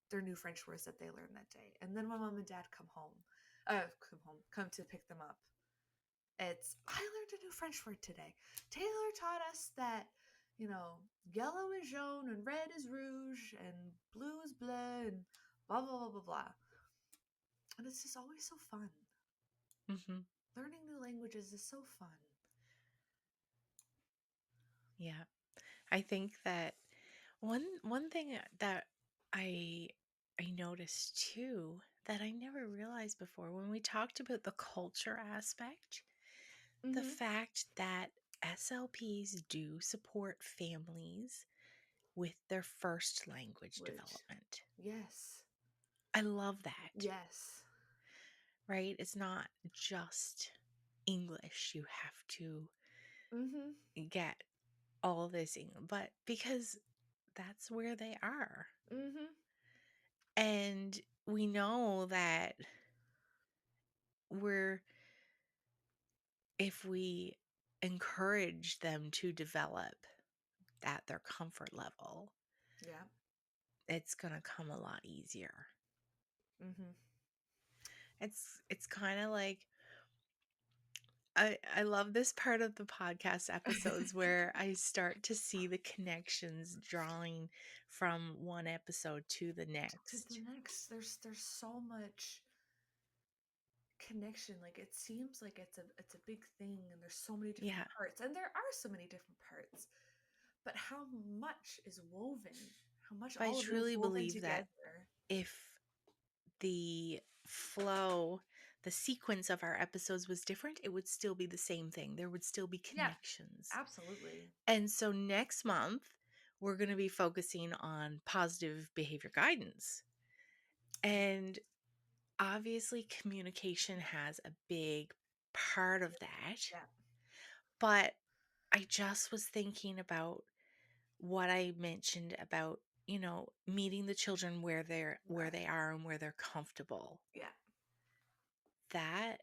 their new French words that they learned that day. And then when mom and dad come to pick them up, it's, I learned a new French word today. Taylor taught us that, yellow is jaune and red is rouge and blue is bleu and blah, blah, blah, blah, blah. And it's just always so fun. Mm-hmm. Learning new languages is so fun. Yeah. I think that one thing that I I noticed too that I never realized before when we talked about the culture aspect, the Mm-hmm. fact that SLPs do support families with their first language Which, development. yes. I love that, Yes. right? It's not just English. You have to Mm-hmm. get all this English, but because that's where they are. Mm-hmm. And we know that we're, if we encourage them to develop at their comfort level, Yeah. it's going to come a lot easier. Mm-hmm. It's kind of like I love this part of the podcast episodes where I start to see the connections drawing from one episode to the To the next. next, there's so much connection. Like, it seems like it's a big thing, and there's so many different Yeah, parts, and there are so many different parts. But how much is woven? How much but I all of it is truly woven believe that together? if the flow, the sequence of our episodes was different, it would still be the same thing. There would still be Yeah, connections. absolutely. And so next month, we're going to be focusing on positive behavior guidance. And obviously, communication has a big part of that. Yeah. But I just was thinking about what I mentioned about, meeting the children where they are and where they're comfortable. Yeah. That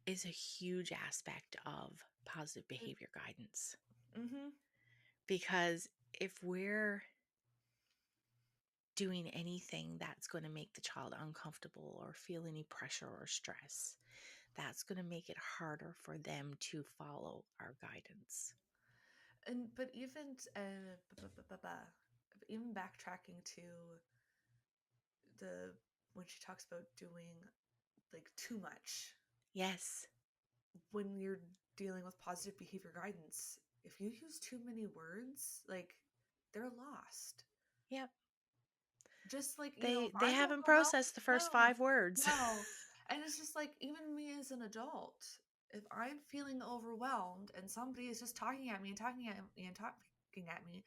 is a huge aspect of positive behavior guidance. Mm-hmm. Because if we're doing anything that's going to make the child uncomfortable or feel any pressure or stress, that's going to make it harder for them to follow our guidance. And but even backtracking to the when she talks about doing like too much, Yes. when you're dealing with positive behavior guidance, if you use too many words, like, they're lost. Yep. Just like, if They I'm haven't overwhelmed, processed the first no, 5 words. no. And it's just like, even me as an adult, if I'm feeling overwhelmed and somebody is just talking at me and talking at me and talking at me,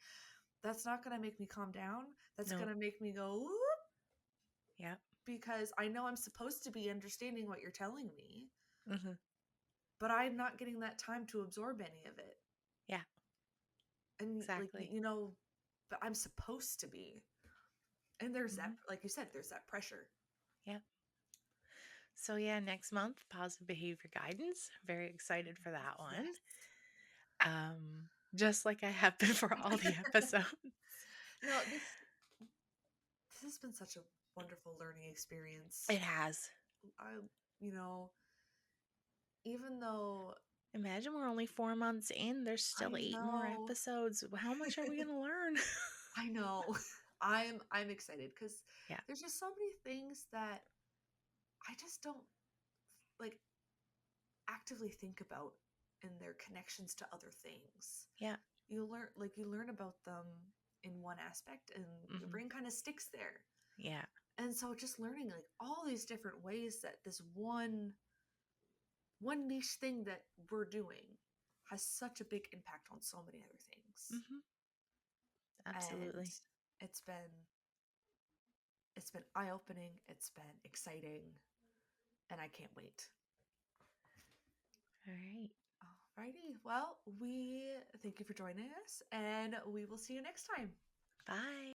that's not going to make me calm down. That's No. going to make me go, whoop, Yep. because I know I'm supposed to be understanding what you're telling me, Mm-hmm. but I'm not getting that time to absorb any of it. Yeah. And like, Exactly. but I'm supposed to be. And there's that, Mm-hmm. like you said, there's that pressure. Yep. So yeah, next month, positive behavior guidance. Very excited for that one. Yes. Just like I have been for all the episodes. No, this has been such a wonderful learning experience. It has. I, you know, even though Imagine we're only 4 months in, there's still I 8 more know, episodes. How much are we going to learn? I know, I'm excited because Yeah. there's just so many things that I just don't like actively think about in their connections to other things. Yeah. You learn about them in one aspect and your Mm-hmm. brain kind of sticks there. Yeah. And so just learning like all these different ways that this one niche thing that we're doing has such a big impact on so many other things. Mm-hmm. And Absolutely. it's been it's been eye-opening, it's been exciting, and I can't wait. All right. Alrighty. Well, we thank you for joining us, and we will see you next time. Bye.